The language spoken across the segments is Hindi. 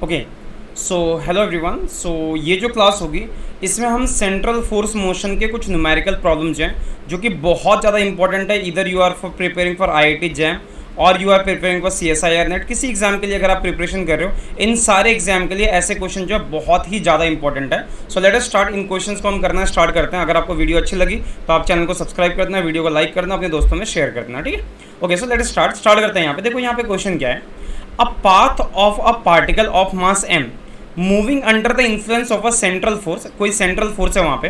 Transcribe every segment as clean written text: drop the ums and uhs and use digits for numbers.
Okay so hello everyone. ये जो क्लास होगी इसमें हम सेंट्रल फोर्स मोशन के कुछ न्यूमेरिकल प्रॉब्लम्स हैं जो कि बहुत ज़्यादा इंपॉर्टेंट है। इधर you are for preparing for IIT JAM और you are preparing for CSIR NET. किसी एग्जाम के लिए अगर आप प्रिपरेशन कर रहे हो, इन सारे एग्जाम के लिए ऐसे क्वेश्चन जो है बहुत ही ज़्यादा इंपॉर्टेंट है। So let us start. इन क्वेश्चंस को हम करना स्टार्ट करते हैं। अगर आपको वीडियो अच्छी लगी तो आप चैनल को सब्सक्राइब कर देना, वीडियो को लाइक कर देना, अपने दोस्तों में शेयर कर देना, ठीक है। Okay so let us start करते हैं। यहाँ पे देखो, यहाँ पे क्वेश्चन क्या है। A path of a particle of mass m moving under the influence of a central force, कोई सेंट्रल फोर्स है वहाँ पे।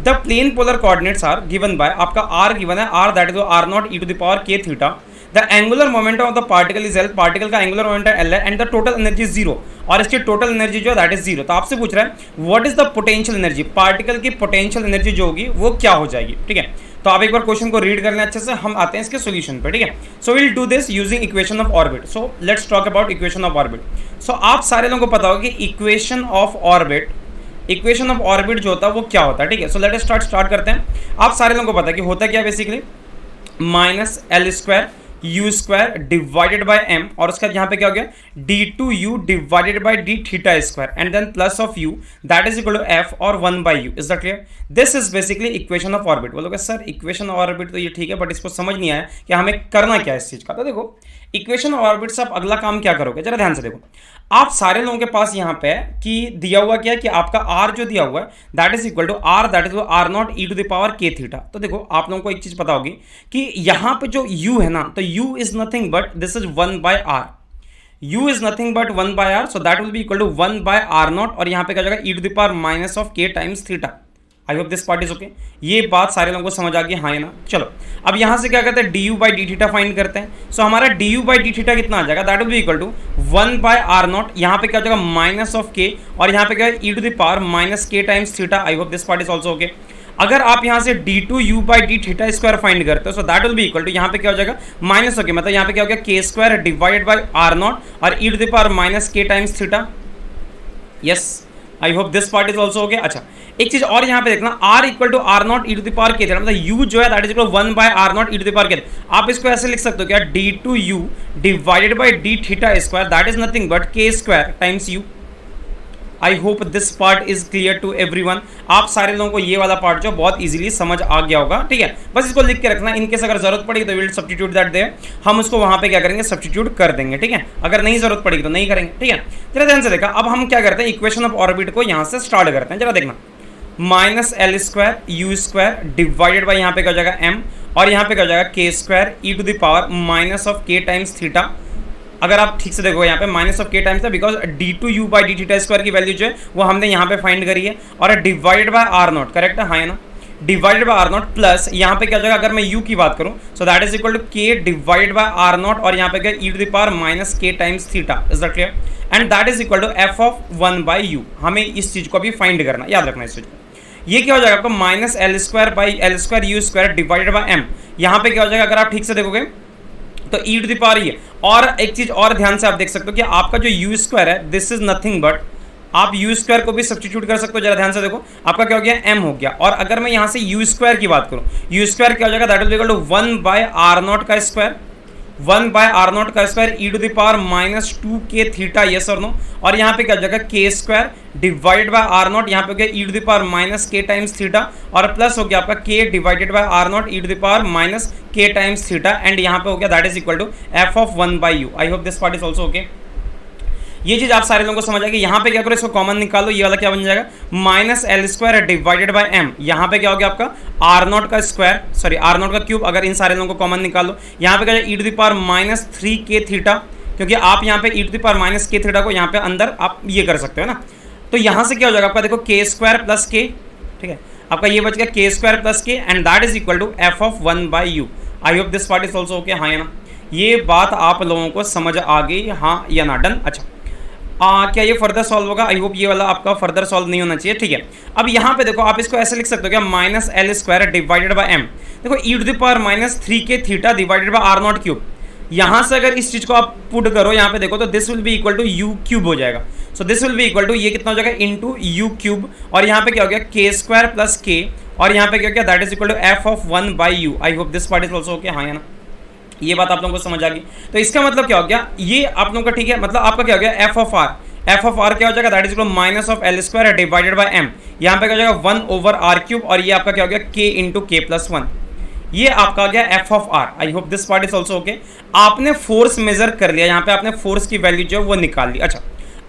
The plane polar coordinates are given by, आपका आर गिवन है, r that is r naught e to the power k theta. The angular momentum of the particle is L, particle का एंगुलर मोमेंटम एल है, and the total energy zero, और इसकी टोटल एनर्जी जो है दैट इज जीरो। तो आपसे पूछ रहा है what is the potential energy, particle की पोटेंशियल एनर्जी जो होगी वो क्या हो जाएगी, ठीक है। तो आप एक बार क्वेश्चन को रीड कर लें अच्छे से, हम आते हैं इसके सॉल्यूशन पे, ठीक है। So will do this using equation of orbit. So let's talk about equation of orbit. So आप सारे लोगों को पता होगा कि इक्वेशन ऑफ ऑर्बिट जो होता है वो क्या होता है, ठीक है। सो लेट अस स्टार्ट करते हैं। आप सारे लोगों को पता है कि होता क्या है basically, minus L square u square divided by m, और उसका यहाँ पे क्या हो गया d two u divided by d theta square, and then plus of u that is equal to f और 1 by u. Is that clear? This is basically equation of orbit. बोलोगे सर इक्वेशन ऑफ ऑर्बिट तो ये ठीक है, बट इसको समझ नहीं आया कि हमें करना क्या है इस चीज का। तो देखो, इक्वेशन ऑफ ऑर्बिट से आप अगला काम क्या करोगे, जरा ध्यान से देखो। आप सारे लोगों के पास यहाँ पे कि दिया हुआ क्या है कि आपका आर जो दिया हुआ है that is equal to r that is r naught e to the power k theta. तो देखो, आप लोगों को एक चीज पता होगी कि यहाँ पे जो u है ना, तो u is nothing but this is 1 by r. u is nothing but 1 by r, so that will be equal to 1 by r naught, और यहाँ पे क्या जाएगा e to the power minus of k times theta. I hope this part is okay. ये बात सारे लोगों को समझ आ गई, हाँ या ना। चलो अब यहाँ से क्या करते हैं, d u by d theta find करते हैं। सो हमारा d u by d theta कितना आ जाएगा, that will be equal to 1 by r naught, यहाँ पे क्या हो जाएगा माइनस ऑफ के, और यहाँ पे क्या है e to the power minus k times theta. I hope this part is also okay. अगर आप यहाँ से d two u by d theta square find करते हो, so that will be equal to यहाँ पे क्या हो जाएगा माइनस ओके, मतलब यहाँ पे क्या हो गया के square divided by r naught और e to the power minus k times theta. Yes, I hope this part is also okay. अच्छा, एक चीज और यहाँ पे देखना, r equal to r naught e to the power k theta, मतलब u जो है that is equal to 1 by r naught e to the power k. आप इसको ऐसे लिख सकते हो क्या, d two u divided by d theta square that is nothing but k square times u। I hope this part is clear to everyone. आप सारे लोगों को ये वाला पार्ट जो बहुत इजीली समझ आ गया होगा, ठीक है। बस इसको लिख के रखना, इनकेस अगर जरूरत पड़ेगी तो विल सब्स्टिट्यूट दैट देयर, हम उसको वहां पे क्या करेंगे सब्स्टिट्यूट कर देंगे, ठीक है। अगर नहीं जरूरत पड़ेगी तो नहीं करेंगे, ठीक है। जरा ध्यान से देखा, अब हम क्या करते हैं इक्वेशन ऑफ ऑर्बिट को यहाँ से स्टार्ट करते हैं। जरा देखना, minus L square u square divided by यहाँ पे क्या हो जाएगा एम, और यहाँ पे क्या हो जाएगा k square e to the power minus of k times theta. अगर आप ठीक से देखो यहाँ पे माइनस ऑफ के टाइम्स था, because d two u by d theta square की वैल्यू जो है वो हमने यहाँ पे फाइंड करी है, और divided by r naught, correct है, हाँ है ना, divided by r naught plus यहाँ पे क्या हो जाएगा, अगर मैं u की बात करूँ so that is equal to k divided by r naught, और यहाँ पे क्या e to the power minus k times theta. Is that clear? And that is equal to f of 1 by u. हमें इस चीज को भी फाइंड करना, याद रखना इस चीज को। ये क्या हो जाएगा आपको minus L square by l square u square divided by m. यहाँ पे क्या हो जाएगा, अगर आप ठीक से देखोगे तो ई टू द पावर ये, और एक चीज और ध्यान से आप देख सकते हो कि आपका जो यू स्क्वायर है दिस इज नथिंग बट, आप यू स्क्वायर को भी सब्स्टिट्यूट कर सकते हो। जरा ध्यान से देखो, आपका क्या हो गया एम हो गया, और अगर मैं यहाँ से यू स्क्वायर की बात करूँ, यू स्क्वायर क्या हो जाएगा that will be equal to 1 by r naught का स्क्वायर, 1 बाय आर नॉट का square e to the power minus 2 k theta, yes और नो, और यहाँ पे क्या हो जाएगा k square divided by r naught, यहाँ पे क्या e to the power minus k times theta, और प्लस हो गया आपका k divided by r naught e to the power minus k times theta, and यहाँ पे हो गया that is equal to f of 1 by u. I hope this part is also okay. ये चीज आप सारे लोगों को समझ आएगी। यहाँ पे क्या करो, इसको कॉमन निकालो, ये वाला क्या बन जाएगा minus L square divided by m. यहाँ पे क्या हो गया आपका आर नॉट का स्क्वायर, सॉरी आर नॉट का क्यूब, अगर इन सारे लोगों को कॉमन निकालो, यहाँ पे क्या e to the power minus 3 k theta, क्योंकि आप यहाँ पे ई टू द पावर माइनस के थीटा को यहाँ पे अंदर आप ये कर सकते हो ना। तो यहाँ से क्या हो जाएगा आपका देखो के स्क्वायर प्लस के, ठीक है, आपका ये बच गया के square plus k, and that is equal to f of 1 by u. I hope this part is also okay, हाँ या ना। ये बात आप लोगों को समझ आ गई, हाँ या ना, डन। अच्छा, क्या ये फर्दर सॉल्व होगा? आई होप ये वाला आपका फर्दर सॉल्व नहीं होना चाहिए, ठीक है। अब यहाँ पे देखो, आप इसको ऐसे लिख सकते हो क्या minus L square divided by m, देखो e to the power minus 3 k theta divided by r naught cube. यहाँ से अगर इस चीज को आप पुट करो यहाँ पे देखो तो this will be equal to u cube हो जाएगा। So this will be equal to ये कितना हो जाएगा इंटू यू क्यूब, और यहाँ पे क्या हो गया के स्क्वायर प्लस के, और यहाँ पे क्या हो गया that is equal to f of 1 by u. I hope this part is also okay, हाँ या ना। ये बात आप लोगों को समझ आ गई। तो इसका मतलब क्या हो गया, ये आप लोगों का ठीक है, मतलब आपका क्या हो गया f of r f of r क्या हो जाएगा, that is equal to minus of l square divided by m, यहाँ पे क्या हो जाएगा 1 ओवर आर क्यूब, और ये आपका क्या हो गया k इंटू के प्लस 1, ये आपका आ गया f of r. I hope this part is also okay. आपने फोर्स मेजर कर लिया, यहाँ पे आपने फोर्स की वैल्यू जो है वो निकाल ली। अच्छा,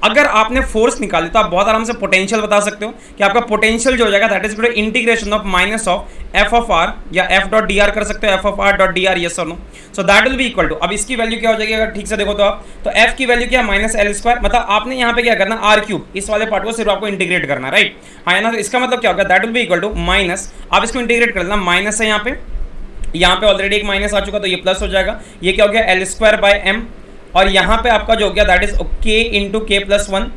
अगर आपने फोर्स निकाली तो आप बहुत आराम से पोटेंशियल बता सकते हो कि आपका पोटेंशियल जो हो जाएगा that is equal to integration of minus of f of r, या एफ डॉट डी आर कर सकते हो, f of r dot d r, yes और no. So that will be equal to, अब इसकी वैल्यू क्या हो जाएगी अगर ठीक से देखो तो आप, तो एफ की वैल्यू क्या है माइनस एल स्क्वायर, मतलब आपने यहाँ पे क्या करना आर क्यूब, इस वाले पार्ट को सिर्फ आपको इंटीग्रेट करना, राइट, हाँ ना। तो इसका मतलब क्या होगा, that will be equal to minus, आप इसको इंटीग्रेट कर लेना, माइनस है यहाँ पे ऑलरेडी एक माइनस आ चुका तो ये प्लस हो जाएगा, ये क्या हो गया एल स्क्वायर बाय एम, और यहाँ पे आपका जो हो गया दैट इज के इंटू के प्लस 1,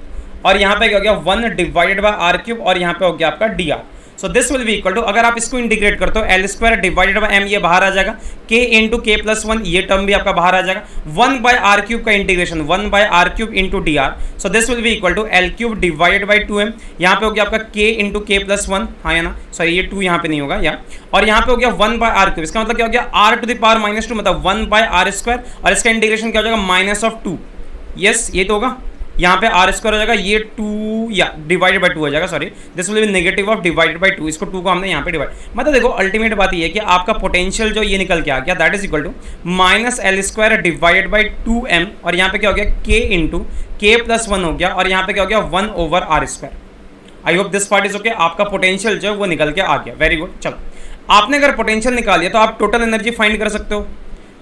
और यहाँ पे क्या हो गया 1 डिवाइडेड बाय आर क्यूब, और यहाँ पे हो गया आपका d r. So this will be equal to, अगर आप इसको इंटीग्रेट करते हो l square divided by m, ये बाहर आ जाएगा, के इंटू के प्लस 1, ये टर्म भी आपका बाहर आ जाएगा, 1 बाय आर क्यूब का integration 1 by r cube into d r. So this will be equal to l cube divided by 2m, यहाँ पे हो गया आपका के इंटू के प्लस 1, हाँ या ना, सॉरी ये 2 यहाँ पे नहीं होगा या, और यहाँ पे हो गया 1 बाय आर क्यूब, इसका मतलब क्या हो गया r to the power minus 2, मतलब 1 बाय आर स्क्वायर, और इसका इंटीग्रेशन क्या हो जाएगा माइनस ऑफ 2, यस ये तो होगा, यहाँ पे आर स्क्वायर हो जाएगा, ये 2 या डिवाइडेड बाय 2 हो जाएगा, sorry this will B negative of divided by 2, इसको 2 को हमने यहाँ पे डिवाइड, मतलब देखो अल्टीमेट बात ये है कि आपका पोटेंशियल जो ये निकल के आ गया that is equal to minus L square divided by 2m, और यहाँ पे क्या हो गया k इंटू के प्लस 1 हो गया, और यहाँ पे क्या हो गया 1 over r square. I hope this part is okay, आपका पोटेंशियल जो है वो निकल के आ गया, वेरी गुड। चलो, आपने अगर पोटेंशियल निकाल लिया तो आप टोटल एनर्जी फाइंड कर सकते हो,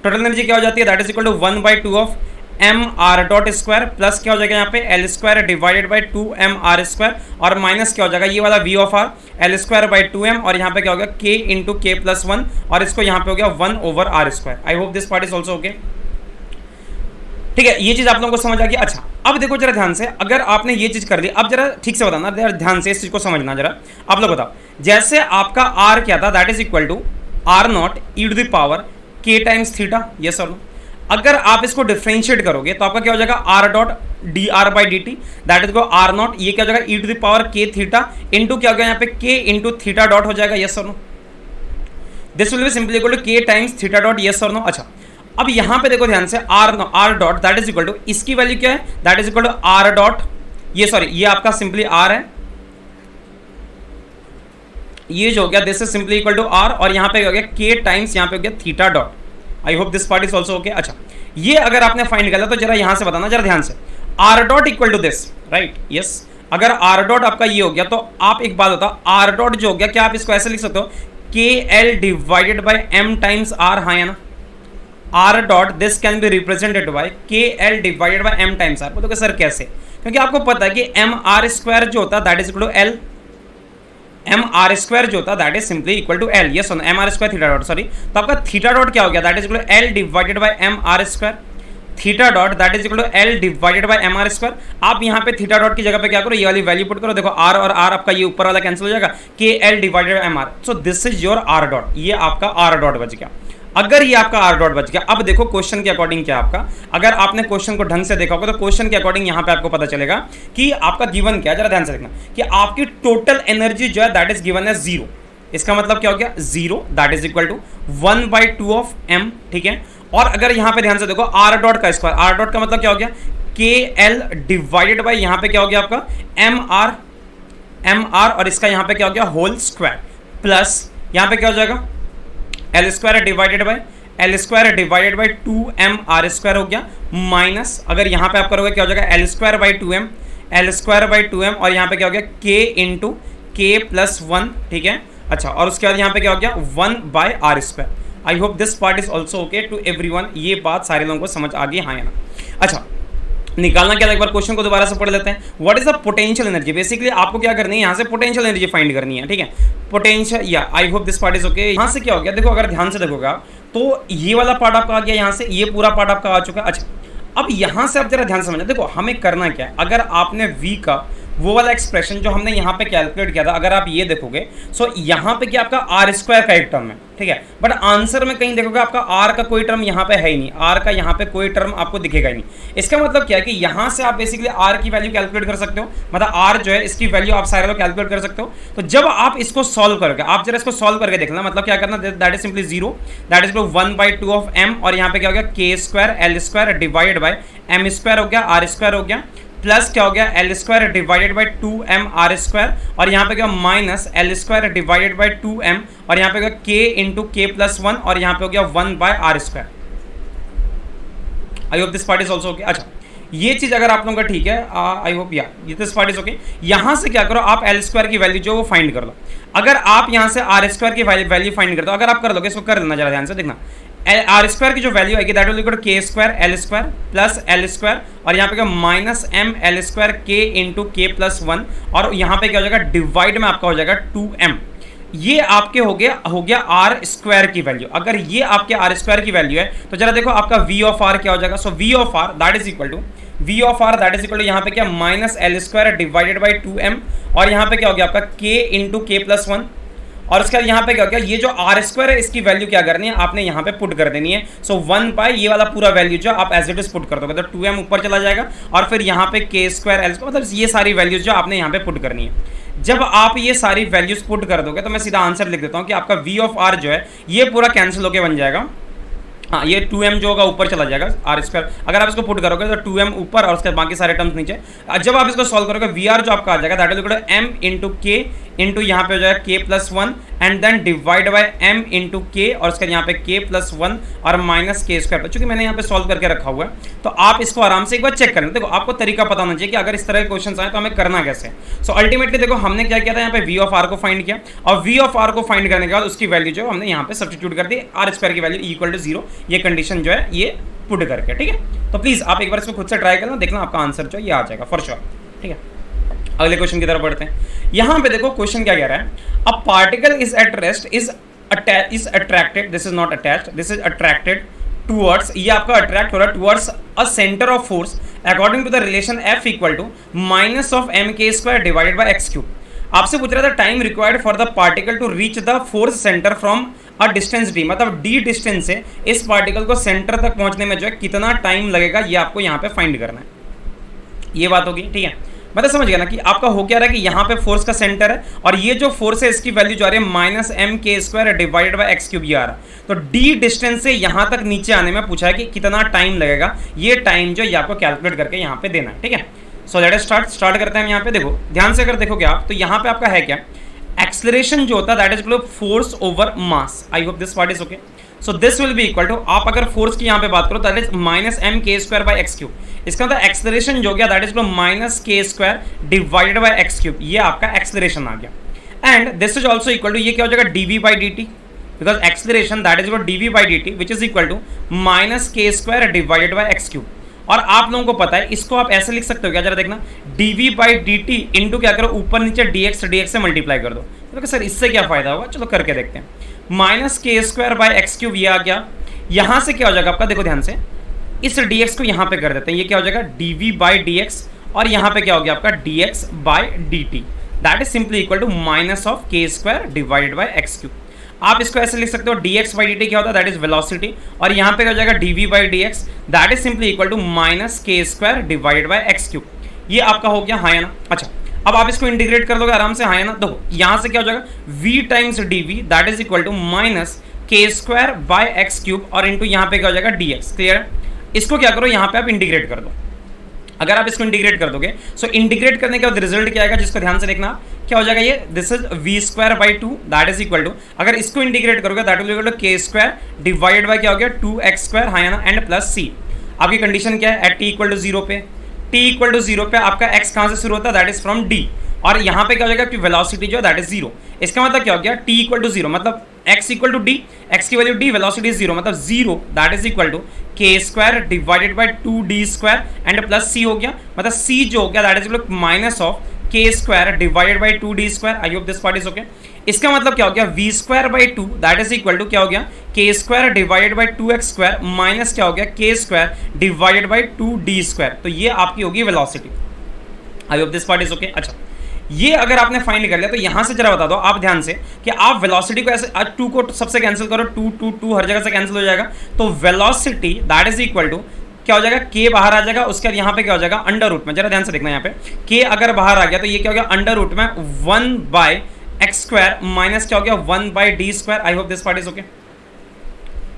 टोटल एनर्जी क्या हो जाती है that is equal to 1/2 of m r dot square, plus क्या हो जाएगा यहाँ पे l square divided by 2m are square, और माइनस क्या हो जाएगा ये वाला v of r l square by 2m, और यहाँ पे क्या हो गया k इंटू के प्लस 1, और इसको यहाँ पे हो गया 1 over r square. I hope this part is also okay, ठीक है, ये चीज आप लोगों को समझ आ गई। अच्छा, अब देखो जरा ध्यान से, अगर आपने ये चीज कर ली, अब जरा ठीक से बताना, ध्यान से इस चीज को समझना जरा, आप लोग बताओ, जैसे आपका r क्या था that is equal to r naught e to the power k times theta, yes और नो। अगर आप इसको डिफरेंशिएट करोगे तो आपका क्या हो जाएगा r dot d r by d t, that is r naught, ये क्या हो जाएगा e to the power k theta into क्या हो गया यहाँ पे के इंटू थीटा डॉट हो जाएगा, यस और no. This will be simply equal to के टाइम्स थीटा डॉट, यस और नो। अच्छा, अब यहाँ पे देखो ध्यान से r dot that is equal to, इसकी वैल्यू क्या है that is equal to r dot, ये सॉरी ये आपका सिंपली आर है, ये जो हो गया this is simply equal to are, और यहाँ पे हो गया के टाइम्स यहाँ पे हो गया theta dot. I hope this part is also okay. अच्छा, ये अगर आपने फाइंड कर लिया तो जरा यहां से बताना जरा ध्यान से, r dot equal to this, right, yes. अगर आर डॉट आपका ये हो गया तो आप एक बात बताओ, आर डॉट जो हो गया क्या आप इसको ऐसे लिख सकते हो k L divided by m times r, हाँ या ना, r dot this can be represented by k L divided by m times r. बोलोगे सर कैसे, क्योंकि आपको पता है कि एम आर स्क्वायर जो होता है that is equal to l, m r square जो होता that is simply equal to l, yes m r square theta dot, sorry, तो आपका थीटा डॉट क्या हो गया that is equal to l divided by m r square, theta dot that is equal to l divided by m r square. आप यहाँ पे थीटा डॉट की जगह पे क्या करो, ये वाली वैल्यू पुट करो, देखो आर और आर आपका ये ऊपर वाला कैंसिल हो जाएगा, k L divided by m r, so this is your r dot, ये आपका आर डॉट बच गया। अगर ये आपका आर डॉट बच गया, अब देखो क्वेश्चन के अकॉर्डिंग क्या आपका, अगर आपने क्वेश्चन को ढंग से देखा होगा तो क्वेश्चन के अकॉर्डिंग यहाँ पे आपको पता चलेगा कि आपका गिवन क्या है, जरा ध्यान से देखना कि आपकी टोटल एनर्जी जो है दैट इज गिवन है 0, इसका मतलब क्या हो गया 0 that is equal to 1/2 of m, ठीक है। और अगर यहाँ पे ध्यान से देखो आर डॉट का स्क्वायर, आर डॉट का मतलब क्या हो गया के एल डिवाइडेड बाई यहाँ पे क्या हो गया आपका एम आर, और इसका यहाँ पे क्या हो गया होल स्क्वायर, प्लस यहाँ पे क्या हो जाएगा l square divided by 2m are square हो गया, माइनस अगर यहाँ पे आप करोगे क्या हो जाएगा एल स्क्वायर बाई 2m, और यहाँ पे क्या हो गया k इंटू के प्लस 1, ठीक है। अच्छा, और उसके बाद यहाँ पे क्या हो गया 1 by R square. I hope this part is also okay to everyone, ये बात सारे लोगों को समझ आ गई, हाँ या ना। अच्छा, निकालना क्या, एक बार क्वेश्चन को दोबारा से पढ़ लेते हैं। What is the potential energy, basically आपको क्या करनी है यहाँ से पोटेंशियल एनर्जी फाइंड करनी है, ठीक है, पोटेंशियल, या आई hope this part is okay. यहाँ से क्या हो गया, देखो अगर ध्यान से देखोगे आप तो ये वाला पार्ट आपका आ गया, यहाँ से ये पूरा पार्ट आपका आ चुका है। अच्छा, अब यहाँ से आप जरा ध्यान समझना, देखो हमें करना क्या है, अगर आपने v का वो वाला एक्सप्रेशन जो हमने यहाँ पे कैलकुलेट किया था, अगर आप ये देखोगे सो यहाँ पे क्या आपका आर स्क्वायर का एक टर्म है, ठीक है, बट आंसर में कहीं देखोगे आपका आर का कोई टर्म यहाँ पे है ही नहीं, आर का यहाँ पे कोई टर्म आपको दिखेगा ही नहीं। इसका मतलब क्या है कि यहाँ से आप बेसिकली आर की वैल्यू कैलकुलेट कर सकते हो, मतलब आर जो है इसकी वैल्यू आप सारे लोग कैलकुलेट कर सकते हो। तो जब आप इसको सॉल्व करोगे, आप जरा इसको सॉल्व करके देखना, मतलब क्या करना, that is simply 0 that is 1/2 of m, और यहाँ पे क्या हो गया के square L square divided by M square हो गया, आर स्क्वायर हो गया, प्लस क्या हो गया L square divided by 2m are square, और यहाँ पे क्या minus L square divided by 2m, और यहाँ पे क्या k इंटू के प्लस 1, और यहाँ पे हो गया 1 by R square. I hope this part is also okay. अच्छा, ये चीज अगर आप लोगों का ठीक है, आई होप या ये दिस पार्ट इज ओके। यहाँ से क्या करो, आप एल स्क्वायर की वैल्यू जो वो फाइंड कर लो। अगर आप यहाँ से आर स्क्वायर की वैल्यू फाइंड कर दो, अगर आप कर लोगे, इसको कर लेना जरा ध्यान से देखना, आर स्क्वायर की जो वैल्यू आएगी दैट विल इक्वल टू के square L square plus L square, और यहाँ पे क्या माइनस एम एल स्क्वायर के इंटू के प्लस 1, और यहाँ पे क्या हो जाएगा डिवाइड में आपका हो जाएगा 2m। ये आपके हो गया आर स्क्वायर की वैल्यू। अगर ये आपके आर स्क्वायर की वैल्यू है तो जरा देखो आपका वी ऑफ आर क्या हो जाएगा। So V of R that is equal to यहाँ पे क्या minus L square divided by 2m, और यहाँ पे क्या हो गया आपका k इंटू के प्लस 1, और उसके बाद यहाँ पे क्या हो गया, ये जो आर स्क्वायर है इसकी वैल्यू क्या करनी है, आपने यहाँ पे पुट कर देनी है। सो 1 बाय ये वाला पूरा वैल्यू जो आप एज इट इज पुट कर दोगे तो 2m ऊपर चला जाएगा, और फिर यहाँ पे के स्क्वायर एल स्क्वायर, मतलब ये सारी वैल्यूज जो आपने यहाँ पे पुट करनी है। जब आप ये सारी वैल्यूज पुट कर दोगे तो मैं सीधा आंसर लिख देता हूँ कि आपका वी ऑफ आर जो है ये पूरा कैंसिल होकर बन जाएगा। हाँ, ये 2m जो होगा ऊपर चला जाएगा आर स्क्वायर, अगर आप इसको पुट करोगे तो 2m ऊपर और उसके बाकी सारे टर्म्स नीचे। जब आप इसको सॉल्व करोगे वी आर जो आपका आ जाएगा that is equal to m into K into यहाँ पे हो जाएगा k plus 1 and then divide by m into K, और उसके यहाँ पे k प्लस 1 और माइनस के स्क्वायर। चूंकि मैंने यहाँ पे सॉल्व करके रखा हुआ है तो आप इसको आराम से एक बार चेक कर लें। देखो आपको तरीका पता होना चाहिए कि अगर इस तरह के क्वेश्चन आए तो हमें करना कैसे। सो अल्टीमेटली देखो हमने क्या किया था, यहाँ पे वी ऑफ आर को फाइंड किया, और वी ऑफ आर को फाइंड करने के बाद उसकी वैल्यू जो हमने यहाँ पे सब्स्टिट्यूट कर दी, आर स्क्वायर की वैल्यू इक्वल टू 0, ये कंडीशन जो है ये पुट करके। ठीक है, तो प्लीज आप एक बार इसको खुद से ट्राई करना, देखना आपका आंसर जो ये आ जाएगा फॉर श्योर। ठीक है, अगले क्वेश्चन की तरफ बढ़ते हैं। यहां पे देखो क्वेश्चन क्या कह रहा है, a particle is at rest is attracted, this is not attached, this is attracted towards, ये आपका अट्रैक्ट हो रहा है towards a centre of force according to the relation F equal to minus of m के square divided by x cube. आपसे पूछ रहा था time required for the particle to reach the force centre from a distance d, मतलब d डिस्टेंस से इस पार्टिकल को सेंटर तक पहुंचने में जो है कितना टाइम लगेगा, ये आपको यहाँ पे फाइंड करना है। ये बात होगी, ठीक है, मतलब समझ गया ना कि आपका हो क्या रहा है कि यहाँ पे फोर्स का सेंटर है, और ये जो फोर्स है इसकी वैल्यू जो आ रही है माइनस एम के square divided by x cube, ये आ रहा है। तो d डिस्टेंस से यहाँ तक नीचे आने में पूछा है कि कितना टाइम लगेगा, ये टाइम जो ये आपको कैलकुलेट करके यहाँ पे देना है। ठीक है, सो लेट अस स्टार्ट करते हैं। यहाँ पे देखो ध्यान से अगर देखोगे आप तो यहाँ पे आपका है क्या, एक्सेलरेशन जो होता है that is equal to force over mass. I hope this part is okay. So this will be equal to, आप अगर फोर्स की यहाँ पे बात करो दैट इज माइनस एम के स्क्वायर बाई एक्स क्यूब, इसका मतलब एक्सेलरेशन जो गया दैट इज इक्वल माइनस के square divided by x cube, ये आपका एक्सेलरेशन आ गया। And this is also equal to, ये क्या हो जाएगा dv by dt, because acceleration that is equal dv by dt which is equal to minus के square divided by x cube. और आप लोगों को पता है इसको आप ऐसे लिख सकते हो क्या, जरा देखना, dv बाई dt इंटू क्या करो ऊपर नीचे dx से मल्टीप्लाई कर दो। तो सर इससे क्या फायदा होगा, चलो करके देखते हैं। माइनस के स्क्वायर बाई एक्स क्यूब ये आ गया, यहाँ से क्या हो जाएगा आपका, देखो ध्यान से, इस dx को यहाँ पे कर देते हैं, ये क्या हो जाएगा dv बाई dx, और यहाँ पे क्या हो गया आपका dx by dt, that is simply equal to minus of k square divided by x cube. आप इसको ऐसे लिख सकते हो dx बाई dt क्या होता है, दैट इज वेलोसिटी, और यहाँ पे क्या हो जाएगा dv by dx, that is simply equal to minus के square divided by x cube. ये आपका हो गया, हाँ है ना। अच्छा, अब आप इसको इंटीग्रेट कर दोगे आराम से, हाँ है ना। देखो यहाँ से क्या हो जाएगा v times dv that is equal to minus के स्क्वायर बाई एक्स क्यूब, और इंटू यहाँ पे क्या हो जाएगा dx। क्लियर है, इसको क्या करो यहाँ पे आप इंटीग्रेट कर दो। अगर आप इसको इंटीग्रेट कर दोगे सो इंटीग्रेट करने के बाद रिजल्ट क्या आएगा, जिसको ध्यान से देखना, क्या हो जाएगा ये, this is V square by 2 that is equal to, अगर इसको इंटीग्रेट करोगे दैट विल इक्वल टू के स्क्वायर डिवाइडेड बाई क्या हो गया 2x स्क्वायर, हाँ ना, एंड प्लस c। आपकी कंडीशन क्या है, एट t इक्वल टू 0 पे, t इक्वल टू 0 पे आपका x कहाँ से शुरू होता है, दैट इज फ्रॉम d, और यहाँ पे क्या हो जाएगा कि वेलोसिटी जो है दैट इज 0। इसका मतलब क्या हो गया, t इक्वल टू 0 मतलब x equal to d, x की वैल्यू d, वेलोसिटी इज 0, मतलब 0 दैट इज इक्वल टू के square divided by 2d square and plus c हो गया, मतलब c जो हो गया that is equal to minus of k square divided by 2d square. I hope this part is okay. इसका मतलब क्या हो गया, v square by 2 that is equal to क्या हो गया, के square divided by 2x square minus क्या हो गया, के square divided by 2d square. तो ये आपकी होगी velocity. I hope this part is okay. अच्छा, ये अगर आपने फाइंड कर लिया तो यहां से जरा बता दो आप ध्यान से कि आप वेलोसिटी को ऐसे, आज 2 को सबसे कैंसिल करो, 2 हर जगह से कैंसिल हो जाएगा, तो velocity that is equal to क्या हो जाएगा, k बाहर आ जाएगा, उसके बाद यहाँ पे क्या हो जाएगा अंडर रूट में, जरा ध्यान से देखना यहाँ पे k अगर बाहर आ गया तो ये क्या हो गया अंडर रूट में 1 बाय एक्स स्क्वायर माइनस क्या हो गया 1 by D square. I hope this part is okay.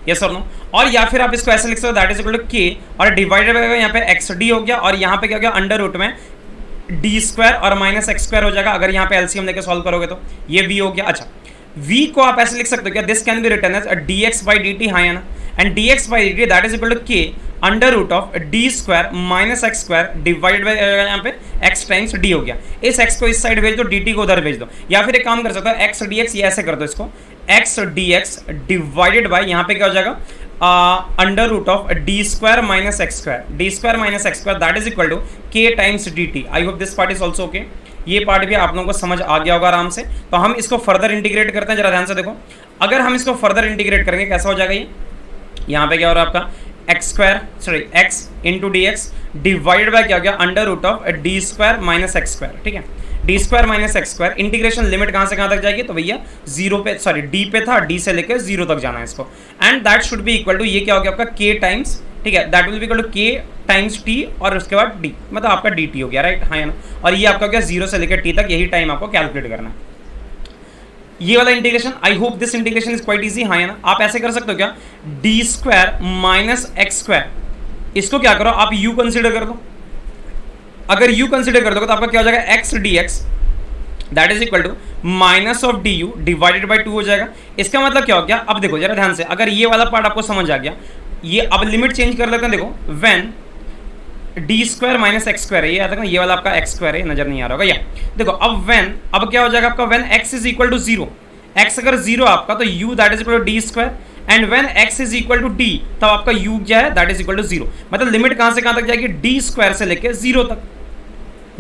Yes और नो। और या फिर आप इसको ऐसे लिख सकते हो दैट इज इक्वल टू के और डिवाइडेड बाय यहाँ पे एक्स डी हो गया और यहाँ पे क्या हो गया अंडर रूट में डी स्क्वायर और माइनस एक्स स्क्वायर हो जाएगा अगर यहाँ पे एलसीएम लेके सॉल्व करोगे तो ये v हो गया। अच्छा v को आप ऐसे लिख सकते हो क्या this can be written as dx by dt, हाँ है ना, and dx by dt that is equal to k under root of D square minus x square divide by यहाँ पे x टाइम्स d हो गया। इस x को इस साइड भेज दो, dt को उधर भेज दो, या फिर एक काम कर सकते हो x dx ये ऐसे कर दो इसको x dx डिवाइडेड बाई यहाँ पे क्या हो जाएगा under root of D square minus x square that is equal to के times d t. I hope this part is also okay. ये पार्ट भी आप लोगों को समझ आ गया होगा आराम से। तो हम इसको फर्दर इंटीग्रेट करते हैं, जरा ध्यान से देखो। अगर हम इसको फर्दर इंटीग्रेट करेंगे कैसा हो जाएगा ये, यहाँ पे क्या हो रहा है आपका X square sorry X into D X divided by क्या हो गया under root of D square minus x square, ठीक है, D square minus x square. Integration limit कहाँ से कहाँ तक जाएगी, तो भैया जीरो पे सॉरी डी पे था, डी से लेकर जीरो तक जाना है इसको, and that should be equal to ये क्या हो गया आपका के टाइम्स, ठीक है, that will be equal to के टाइम्स टी और उसके बाद डी, मतलब आपका डी टी हो गया, राइट, हाँ है ना। और ये आपका क्या जीरो से लेकर टी तक यही टाइम आपको कैलकुलेट करना है। ये वाला integration, I hope this integration is quite easy, हाँ है ना। आप ऐसे कर सकते हो क्या, D square minus x square, इसको क्या करो आप u कंसिडर कर दो। अगर u कंसिडर कर दोगे तो आपका क्या हो जाएगा x dx that is equal to minus of D U divided by 2 हो जाएगा। इसका मतलब क्या हो गया, अब देखो जरा ध्यान से, अगर ये वाला पार्ट आपको समझ आ गया, ये अब लिमिट चेंज कर लेते हैं। देखो when D square minus x square है, ये याद रखना, ये वाला आपका एक्स स्क्वायर है, नजर नहीं आ रहा होगा, या देखो अब व्हेन, अब क्या हो जाएगा आपका when x is equal to zero, x अगर जीरो आपका तो u that is equal to D square, and when x is equal to d तब आपका u क्या है that is equal to zero. मतलब लिमिट कहां से कहां तक जाएगी, डी स्क्वायर से लेके जीरो तक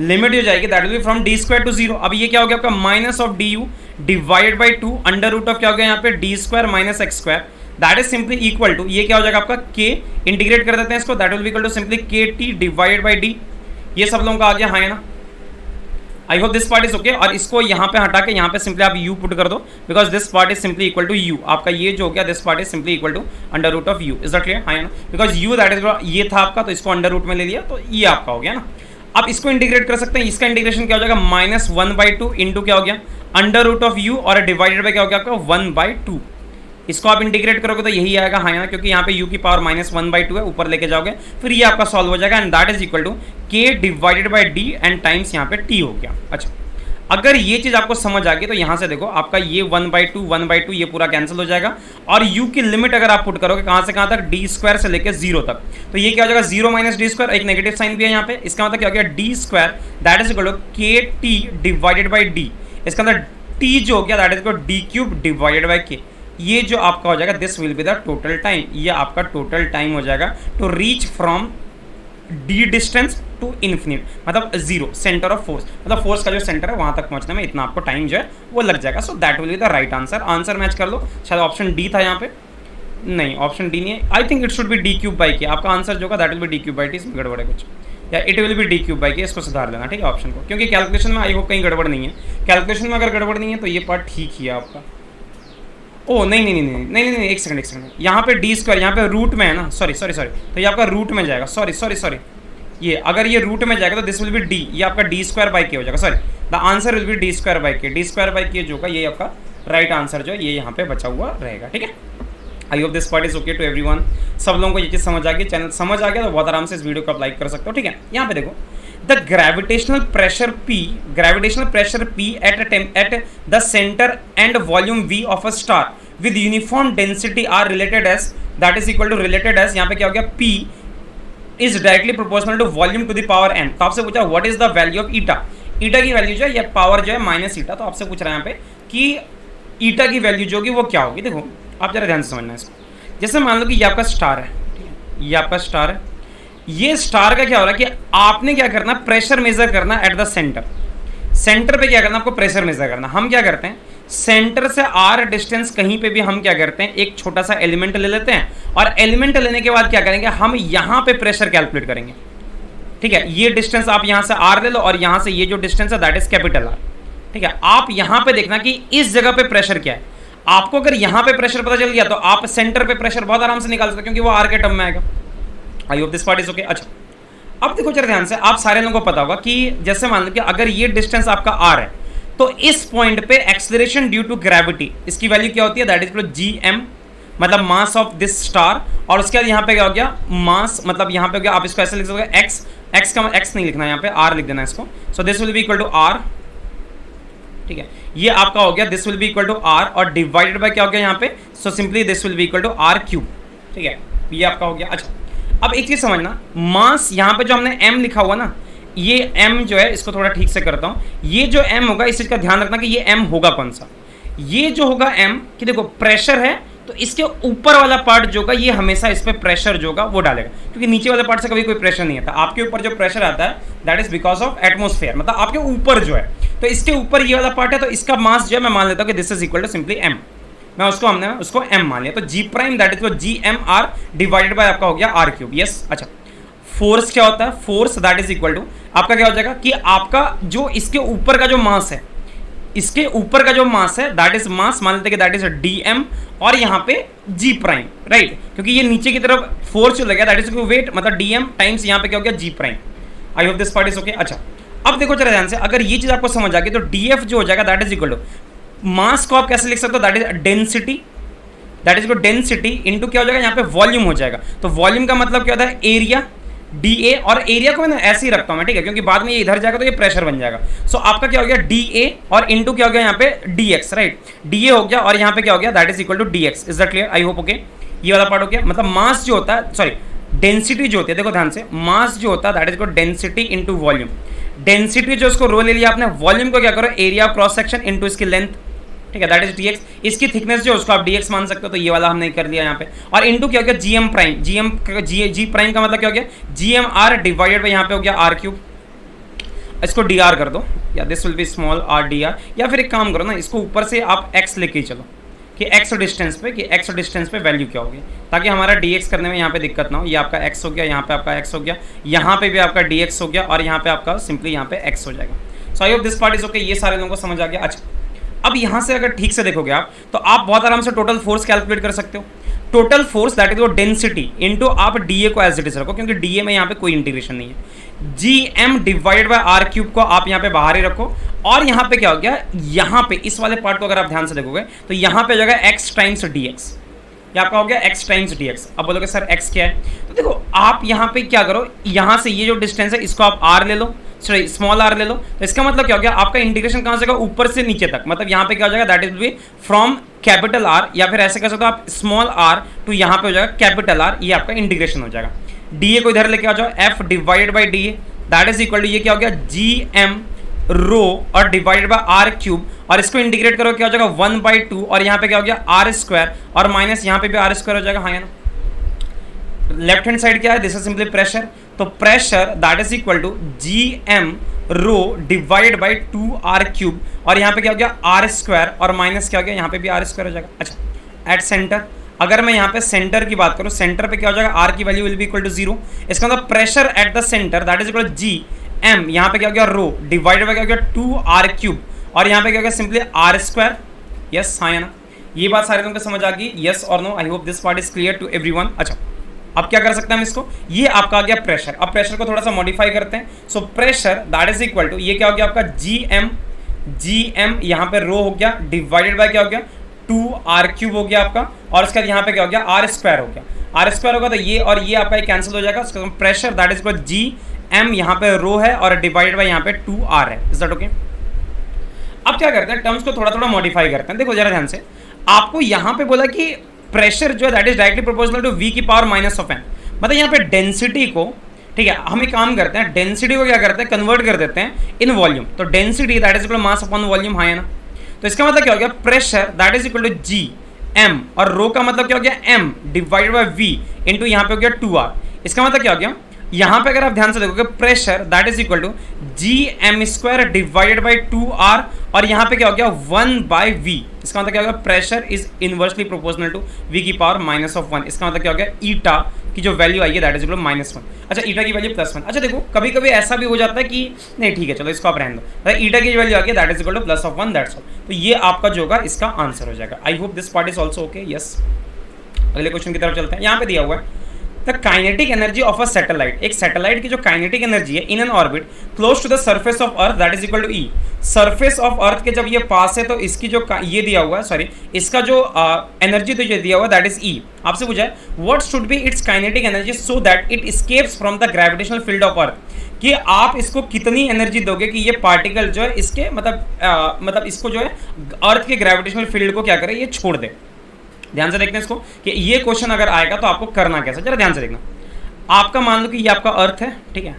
लिमिट हो जाएगी, that will be from D square to zero. अब ये क्या हो गया आपका minus of D U divided by 2 under root of क्या हो गया यहाँ पे D square minus x square that is simply equal to, ये क्या हो जाएगा आपका के, इंटीग्रेट कर देते हैं इसको, that will be equal to simply K T divided by D. ये सब लोगों का आ गया, हाँ है ना। I hope this part is okay. और इसको यहाँ पे हटा के यहाँ पे सिंपली आप u पुट कर दो, because this part is simply equal to u, आपका ये जो हो गया this part is simply equal to under root of u, is that clear, हाँ है ना। बिकॉज u दैट इज ये था आपका, तो इसको अंडर रूट में ले लिया तो ये आपका हो गया ना। अब इसको इंटीग्रेट कर सकते हैं, इसका इंटीग्रेशन क्या हो जाएगा माइनस 1/2 इंटू क्या हो गया अंडर रूट ऑफ u और डिवाइडेड बाई क्या हो गया आपका 1/2। इसको आप इंटीग्रेट करोगे तो यही आएगा, हाँ ना, क्योंकि यहाँ पे u की पावर माइनस 1/2 है, ऊपर लेके जाओगे फिर ये आपका सॉल्व हो जाएगा, and that is equal to k divided by d and times यहाँ पे t हो गया। अच्छा अगर ये चीज आपको समझ आ गई तो यहाँ से देखो आपका ये 1/2 ये पूरा कैंसिल हो जाएगा, और u की लिमिट अगर आप पुट करोगे कहाँ से कहाँ तक, डी स्क्वायर से लेकर जीरो तक, तो ये क्या हो जाएगा जीरो माइनस डी स्क्वायर, एक नेगेटिव साइन भी है यहाँ पे, इसका मतलब क्या हो गया D square that is equal to K T divided by D, इसका अंदर t जो हो गया that is equal D cube divided by K. ये जो आपका हो जाएगा this will be the total time, ये आपका टोटल टाइम हो जाएगा to reach from D distance to infinite, मतलब जीरो सेंटर ऑफ फोर्स, मतलब फोर्स का जो सेंटर है वहां तक पहुंचने में इतना आपको टाइम जो है वो लग जाएगा। सो that will be the right answer. Answer match कर लो, शायद ऑप्शन डी था यहाँ पे, नहीं ऑप्शन डी नहीं है, I think it should be D cube by के। आपका आंसर जो होगा that will B D cube by T, इसमें गड़बड़ है कुछ, या it will be D cube by के, इसको सुधार लेना, ठीक है ऑप्शन को, क्योंकि कैलकुलेशन में आई होप कहीं गड़बड़ नहीं है। कैलकुलेशन में अगर गड़बड़ नहीं है तो ये पार्ट ठीक ही है आपका। ओ नहीं, एक सेकंड, यहाँ पे डी स्क्वायर यहाँ पे रूट में है ना, सॉरी, तो ये आपका रूट में जाएगा, सॉरी, ये अगर ये रूट में जाएगा तो दिस विल बी डी, ये आपका डी स्क्वायर बाई के हो जाएगा, sorry the answer will be D square by के, डी स्क्वायर बाई के जो होगा ये आपका राइट आंसर जो है ये यहाँ पे बचा हुआ रहेगा, ठीक है। I hope this part is okay to everyone. सब लोगों को ये चीज़ समझ आ गई, चैनल समझ आ गया तो बहुत आराम से इस वीडियो को आप लाइक कर सकते हो, ठीक है। यहाँ पे देखो the gravitational pressure P at the centre and volume V of a star with uniform density are related as, that is equal to related as, यहाँ पे क्या हो गया P is directly proportional to volume to the power n। तो आपसे पूछा what is the value of eta, eta की वैल्यू जो है, या पावर जो है माइनस ईटा, तो आपसे पूछ रहा है यहाँ पे कि ईटा की वैल्यू जो होगी वो क्या होगी। देखो आप जरा ध्यान से समझना है इसको। जैसे मान लो कि ये आपका स्टार है, ठीक है, ये आपका स्टार है, ये स्टार का क्या हो रहा है कि आपने क्या करना, प्रेशर मेजर करना एट द सेंटर पे क्या करना, आपको प्रेशर मेजर करना। हम क्या करते हैं, सेंटर से आर डिस्टेंस कहीं पे भी हम क्या करते हैं, एक छोटा सा एलिमेंट ले लेते हैं, और एलिमेंट लेने के बाद क्या करेंगे, हम यहाँ पे प्रेशर कैलकुलेट करेंगे, ठीक है। ये डिस्टेंस आप यहाँ से आर ले लो, और यहाँ से ये जो डिस्टेंस है दैट इज कैपिटल आर, ठीक है। आप यहाँ पे देखना कि इस जगह पे प्रेशर क्या है। आपको अगर यहाँ पे प्रेशर पता चल गया तो आप सेंटर पे प्रेशर बहुत आराम से निकाल सकते हो, क्योंकि वो आर के टर्म में आएगा। आई hope this part is okay. अच्छा अब देखो जरा ध्यान से, आप सारे लोगों को पता होगा कि जैसे मान लो कि अगर ये डिस्टेंस आपका आर है तो इस पॉइंट पे एक्सेलरेशन ड्यू टू ग्रेविटी, इसकी वैल्यू क्या होती है, दैट इज जी एम मतलब मास ऑफ दिस स्टार, और उसके बाद यहाँ पे क्या हो गया मास, मतलब यहाँ पे हो गया, आप इसको ऐसे लिख सकते हो एक्स, एक्स का एक्स नहीं लिखना है यहाँ पे, आर लिख देना है इसको। So this will be equal to R, ठीक है, ये आपका हो गया this will be equal to are, और डिवाइडेड बाय क्या हो गया यहाँ पे, so simply this will be equal to R cube, ठीक है, ये आपका हो गया। अच्छा अब एक चीज समझना, मास यहाँ पे जो हमने m लिखा हुआ ना, ये m जो है, इसको थोड़ा ठीक से करता हूँ, ये जो m होगा इस चीज का ध्यान रखना कि ये m होगा कौन सा, ये जो होगा m, कि देखो प्रेशर है तो इसके ऊपर वाला पार्ट जो होगा ये हमेशा इस पे प्रेशर जो होगा वो डालेगा, क्योंकि नीचे वाले पार्ट से कभी कोई प्रेशर नहीं आता। आपके ऊपर जो प्रेशर आता है that is because of atmosphere, मतलब आपके ऊपर जो है, तो इसके ऊपर ये वाला पार्ट है, तो इसका मास जो है मैं मान लेता हूँ कि this is equal to simply m, मैं उसको हमने उसको m मान लिया, तो g prime that is G M R divided by आपका हो गया r क्यूब। यस, अच्छा फोर्स क्या होता है, force that is equal to आपका क्या हो जाएगा कि आपका जो इसके ऊपर का जो मास है, इसके ऊपर का जो मास है दैट इज मास, मान लेते हैं कि दैट इज dm, और यहाँ पे g प्राइम, राइट, क्योंकि ये नीचे की तरफ फोर्स जो लगेगा दैट इज वेट, मतलब dm टाइम्स यहाँ पे क्या हो गया g prime. I hope this part is okay. अच्छा अब देखो जरा ध्यान से, अगर ये चीज आपको समझ आ गई तो df जो हो जाएगा that is equal to mass को आप कैसे लिख सकते हो, that is density, that is equal density into क्या हो जाएगा यहाँ पे वॉल्यूम हो जाएगा। तो वॉल्यूम का मतलब क्या होता है एरिया, dA, और एरिया को मैं ऐसे ही रखता हूँ मैं, ठीक है, क्योंकि बाद में ये इधर जाएगा तो ये प्रेशर बन जाएगा। सो आपका क्या हो गया dA और इनटू क्या हो गया यहाँ पे dx, राइट, dA हो गया और यहाँ पे क्या हो गया that is equal to dx। Is that clear? I hope okay. ये वाला पार्ट हो गया, मतलब मास जो होता है, सॉरी डेंसिटी जो होती है, देखो ध्यान से, मास जो होता है that is equal density into volume. Density जो इसको रो ले लिया आपने, वॉल्यूम को क्या करो एरिया क्रॉस सेक्शन इनटू इसकी लेंथ, ठीक है, दैट इज dx। इसकी थिकनेस जो उसको आप dx मान सकते हो, तो ये वाला हमने कर लिया यहाँ पे, और इनटू क्या हो गया gm प्राइम, g प्राइम का मतलब क्या हो गया gmr डिवाइडेड बाय यहाँ पे हो गया r क्यूब। इसको dr कर दो, या this will B small r dr, या फिर एक काम करो ना, इसको ऊपर से आप x लेके चलो कि x डिस्टेंस पे, कि x डिस्टेंस पे वैल्यू क्या होगी, ताकि हमारा dx करने में यहाँ पे दिक्कत ना हो। ये आपका x हो गया, यहाँ पे आपका x हो गया, यहाँ पे भी आपका dx हो गया, और यहाँ पे आपका सिंपली यहाँ पे x हो जाएगा। So I hope this part is okay, ये सारे लोगों को समझ आ गया। अच्छा अब यहाँ से अगर ठीक से देखोगे आप, तो आप बहुत आराम से टोटल फोर्स कैलकुलेट कर सकते हो। Total force that is density into आप dA को एज इट इज रखो, क्योंकि dA में यहाँ पे कोई इंटीग्रेशन नहीं है। gm divided by r cube को आप यहाँ पे बाहर ही रखो, और यहाँ पे क्या हो गया, यहाँ पे इस वाले पार्ट को अगर आप ध्यान से देखोगे तो यहाँ पे हो जाएगा x टाइम्स dx, ये आपका हो गया x टाइम्स dx। अब बोलोगे सर x क्या है, तो देखो आप यहाँ पे क्या करो, यहाँ से ये जो डिस्टेंस है इसको आप r ले लो, सॉरी स्मॉल r ले लो, तो इसका मतलब क्या हो गया आपका इंटीग्रेशन कहाँ से, ऊपर से नीचे तक, मतलब यहाँ पे क्या हो जाएगा that is be from capital R, या फिर ऐसे कर सकते हो आप स्मॉल r टू यहाँ पे हो जाएगा कैपिटल R, ये आपका इंटीग्रेशन हो जाएगा। dA को इधर लेके आ जाओ, f divided by dA that is equal to ये क्या हो गया gm रो और डिवाइडेड बाय r क्यूब, और इसको इंटीग्रेट करो क्या हो जाएगा 1/2, और यहाँ पे क्या हो गया r स्क्वायर, और माइनस यहाँ पे भी r स्क्वायर हो जाएगा, हाँ या ना। लेफ्ट हैंड साइड क्या है, दिस इज सिंपली प्रेशर, तो pressure that is equal to gm rho divided by 2r cube, और यहाँ पे क्या हो गया r स्क्वायर, और माइनस क्या हो गया यहाँ पे भी r स्क्वायर हो जाएगा। अच्छा एट सेंटर, अगर मैं यहाँ पे सेंटर की बात करूँ, सेंटर पे क्या हो जाएगा r की value will be equal to 0, इसका मतलब pressure at the centre that is equal to gm, यहाँ पे क्या हो गया रो डिवाइडेड बाय क्या हो गया 2r क्यूब, और यहाँ पे क्या हो गया सिंपली r स्क्वायर। यस हाँ या ना, ये बात सारे लोगों को समझ आ गई, यस और no? I hope this part is clear to everyone. अच्छा अब क्या कर सकते हैं हम इसको, ये आपका आ गया प्रेशर। अब प्रेशर को थोड़ा सा मॉडिफाई करते हैं। So pressure that is equal to ये क्या हो गया आपका gm यहाँ पे रो हो गया डिवाइडेड बाय क्या हो गया 2r क्यूब हो गया आपका, और उसके बाद यहाँ पे क्या हो गया r स्क्वायर हो गया, r स्क्वायर होगा तो ये और ये आपका कैंसिल हो जाएगा। उसका pressure that is equal gm यहाँ पे रो है और डिवाइडेड बाय यहाँ पे 2r है। Is that okay? अब क्या करते हैं, टर्म्स को थोड़ा थोड़ा मॉडिफाई करते हैं। देखो जरा ध्यान से, आपको यहाँ पे बोला कि प्रेशर जो है that is directly proportional to v की पावर माइनस ऑफ n, मतलब यहाँ पे डेंसिटी को, ठीक है, हम एक काम करते हैं, डेंसिटी को क्या करते हैं कन्वर्ट कर देते हैं इन वॉल्यूम, तो density that is equal mass upon volume, हाँ है ना। तो इसका मतलब क्या हो गया pressure that is equal to gm, और रो का मतलब क्या हो गया m divided by v into यहाँ पे हो गया 2r। इसका मतलब क्या हो गया, यहाँ पे अगर आप ध्यान से देखोगे pressure that is equal to gm square divided by 2r, और यहाँ पे क्या हो गया 1/v। इसका मतलब क्या हो गया pressure is inversely proportional to v की पावर माइनस ऑफ 1। इसका मतलब क्या हो गया ईटा की जो वैल्यू आई है दैट इज इक्वल -1। अच्छा ईटा की वैल्यू +1। अच्छा देखो कभी कभी ऐसा भी हो जाता है कि नहीं ठीक है चलो इसको आप रहने दो, ईटा की वैल्यू आ गई that is equal to +1 that's all. तो ये आपका जो होगा इसका आंसर हो जाएगा। I hope this part is also okay. Yes अगले क्वेश्चन की तरफ चलते हैं। यहाँ पे दिया हुआ है the kinetic energy of a satellite, एक सैटेलाइट की जो काइनेटिक एनर्जी है in an orbit close to the surface of earth that is equal to E. Surface of earth के जब ये पास है तो इसकी जो ये दिया हुआ है, सॉरी इसका जो एनर्जी तो ये दिया हुआ दैट इज ई। आपसे पूछा है what should be it's kinetic energy so that it escapes from the gravitational field of earth, कि आप इसको कितनी एनर्जी दोगे कि ये पार्टिकल जो है इसके मतलब इसको जो है अर्थ के ग्रेविटेशनल फील्ड को क्या करे, ये छोड़ दे। ध्यान से देखते हैं इसको कि ये क्वेश्चन अगर आएगा तो आपको करना कैसा, जरा ध्यान से देखना। आपका मान लो कि ये आपका अर्थ है, ठीक है,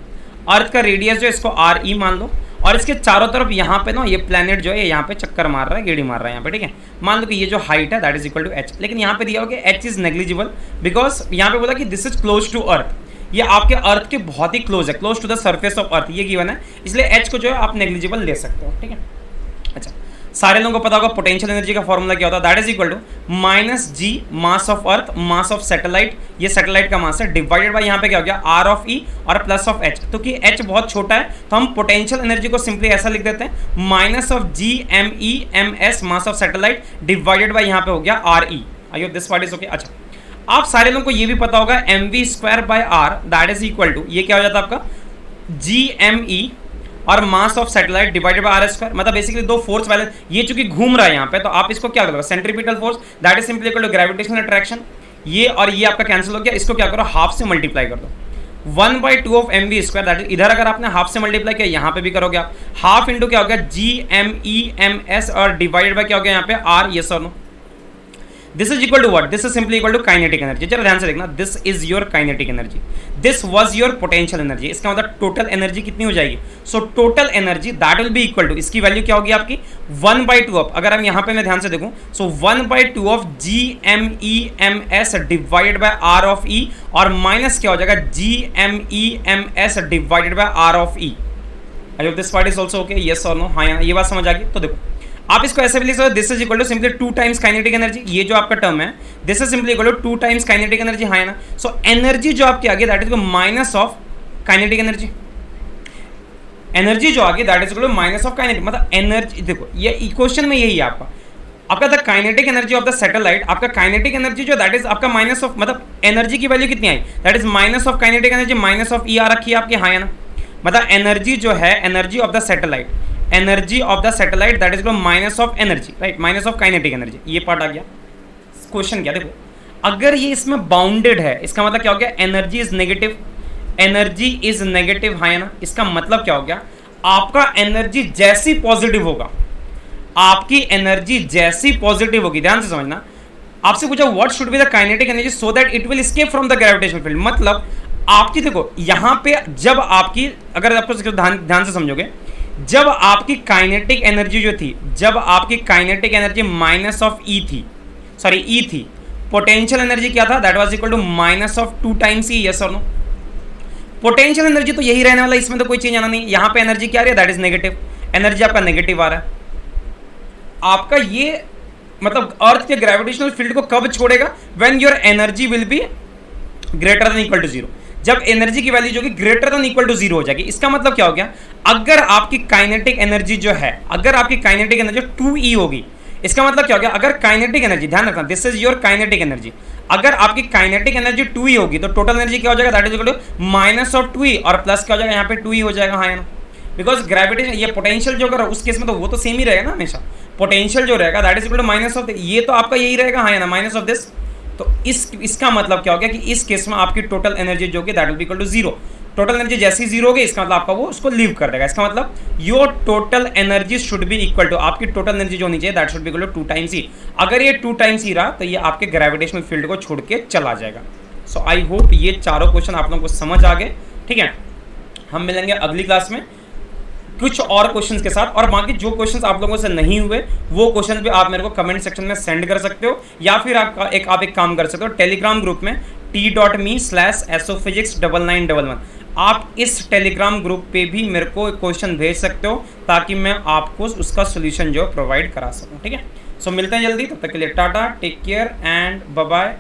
अर्थ का रेडियस जो है इसको आर ई मान लो, और इसके चारों तरफ यहाँ पे ना ये प्लेनेट जो है यहाँ पे चक्कर मार रहा है, गेड़ी मार रहा है यहाँ पे, ठीक है। मान लो कि ये जो हाइट है that is equal to H, लेकिन यहाँ पे दिया होगा एच इज नेग्लिजिबल बिकॉज यहाँ पे बोला कि this is close to earth, ये आपके अर्थ के बहुत ही क्लोज है, close to the surface of earth, ये गिवन है, इसलिए एच को जो है आप नेग्लिजिबल ले सकते हो, ठीक है। अच्छा, सारे लोगों को पता होगा पोटेंशियल एनर्जी का फॉर्मूला क्या होता है, that is equal to minus G mass of earth mass of satellite, ये सैटेलाइट का मास है, डिवाइडेड बाय यहाँ पे क्या हो गया आर ऑफ ई और प्लस ऑफ एच, तो कि एच बहुत छोटा है तो हम पोटेंशियल एनर्जी को सिंपली ऐसा लिख देते हैं minus of G M E M S mass of satellite divided by यहाँ पे हो गया R E. I hope this part is okay. अच्छा, आप सारे लोगों को ये भी पता होगा M V square by R that is equal to, ये क्या हो जाता है आपका जी एम ई और mass of satellite divided by R square, मतलब बेसिकली दो फोर्स बैलेंस, ये चूंकि घूम रहा है यहाँ पे तो आप इसको क्या करोगे centripetal force that is simply equal to gravitational attraction, ये और ये आपका कैंसिल हो गया, इसको क्या करो हाफ से मल्टीप्लाई कर दो 1/2 of M V square that is, इधर अगर आपने हाफ से मल्टीप्लाई किया यहाँ पे भी करोगे आप, हाफ इंटू क्या हो गया G M E M S और डिवाइडेड बाय क्या हो गया यहाँ पे आर, यस और no. This is equal to what, this is simply equal to kinetic energy. जरा ध्यान से देखना, this is your kinetic energy, this was your potential energy, इसका मतलब टोटल एनर्जी कितनी हो जाएगी, so total energy that will be equal to, इसकी वैल्यू क्या होगी आपकी 1/2 ऑफ, अगर हम यहाँ पे मैं ध्यान से देखूं so 1/2 of G M E M S divided by r of E और माइनस क्या हो जाएगा G M E M S divided by r of E. I hope this part is also okay, yes और नो, हाँ ये बात समझ आ गई। तो देखो आप इसको ऐसे भी लिख सकते हो, this is equal to simply 2 times kinetic energy, ये जो आपका टर्म है this is simply equal to 2 times kinetic energy, हाँ है ना। सो एनर्जी जो आपकी आगे that is minus of kinetic energy, energy जो आगे that is equal to minus of kinetic, मतलब एनर्जी देखो ये इक्वेशन में यही है आपका the kinetic energy of the satellite, आपका काइनेटिक एनर्जी जो दैट इज आपका माइनस ऑफ, मतलब एनर्जी की वैल्यू कितनी आई that is minus of kinetic energy minus of E आ रखी है आपकी, हाँ है ना, मतलब एनर्जी जो है energy of the satellite, energy of the satellite that is minus of energy, right, minus of kinetic energy, ये पार्ट आ गया। क्वेश्चन क्या देखो, अगर ये इसमें बाउंडेड है इसका मतलब क्या हो गया energy is negative, energy is negative, हाँ है ना, इसका मतलब क्या हो गया आपका एनर्जी जैसी पॉजिटिव होगा, आपकी एनर्जी जैसी पॉजिटिव होगी, ध्यान से समझना। आपसे पूछा what should be the kinetic energy so that it will escape from the gravitational field, मतलब आपकी देखो यहाँ पे जब आपकी, अगर आपको ध्यान से समझोगे, जब आपकी काइनेटिक एनर्जी जो थी, जब आपकी kinetic energy minus of E थी, सॉरी ई थी, पोटेंशियल एनर्जी क्या था that was equal to minus of 2 times E, yes और नो। पोटेंशियल एनर्जी तो यही रहने वाला, इसमें तो कोई चेंज आना नहीं, यहाँ पे एनर्जी क्या आ रही है दैट इज नेगेटिव, एनर्जी आपका नेगेटिव आ रहा है, आपका ये मतलब अर्थ के ग्रेविटेशनल फील्ड को कब छोड़ेगा when your energy will be greater than equal to 0, जब एनर्जी की वैल्यू जो कि ग्रेटर देन इक्वल टू 0 हो जाएगी। इसका मतलब क्या हो गया, अगर आपकी काइनेटिक एनर्जी जो है, अगर आपकी काइनेटिक एनर्जी 2e होगी, इसका मतलब क्या हो गया, अगर काइनेटिक एनर्जी, ध्यान रखना this is your kinetic energy, अगर आपकी काइनेटिक एनर्जी 2e होगी तो टोटल एनर्जी क्या हो जाएगा that is equal to minus of 2e और प्लस क्या हो जाएगा यहाँ पे 2e हो जाएगा, हाँ है ना, बिकॉज ग्रेविटेशन ये पोटेंशियल जो अगर उस केस में तो वो तो सेम ही रहेगा ना हमेशा, पोटेंशियल जो रहेगा that is equal to minus of, ये तो आपका यही रहेगा, हाँ है ना, माइनस ऑफ दिस, तो इसका मतलब क्या हो गया कि इस केस में आपकी टोटल एनर्जी जो कि that will be equal to 0, total energy जैसी 0 होगी इसका मतलब आपका वो उसको लीव कर देगा, इसका मतलब your total energy should be equal to, आपकी टोटल एनर्जी जो होनी चाहिए that should be equal to 2 times E, अगर ये 2 टाइम्स ई रहा तो ये आपके ग्रेविटेशनल फील्ड को छोड़ के चला जाएगा। सो आई होप ये चारों क्वेश्चन आप लोगों को समझ आ गए, ठीक है। हम मिलेंगे अगली क्लास में कुछ और क्वेश्चंस के साथ, और बाकी जो क्वेश्चंस आप लोगों से नहीं हुए वो क्वेश्चन भी आप मेरे को कमेंट सेक्शन में सेंड कर सकते हो, या फिर आप एक काम कर सकते हो टेलीग्राम ग्रुप में t.me/asophysics9911 आप इस टेलीग्राम ग्रुप पे भी मेरे को क्वेश्चन भेज सकते हो ताकि मैं आपको उसका सोल्यूशन जो प्रोवाइड करा सकूं, ठीक है। सो मिलते हैं जल्दी, तब तक के लिए tata, take care and bye bye.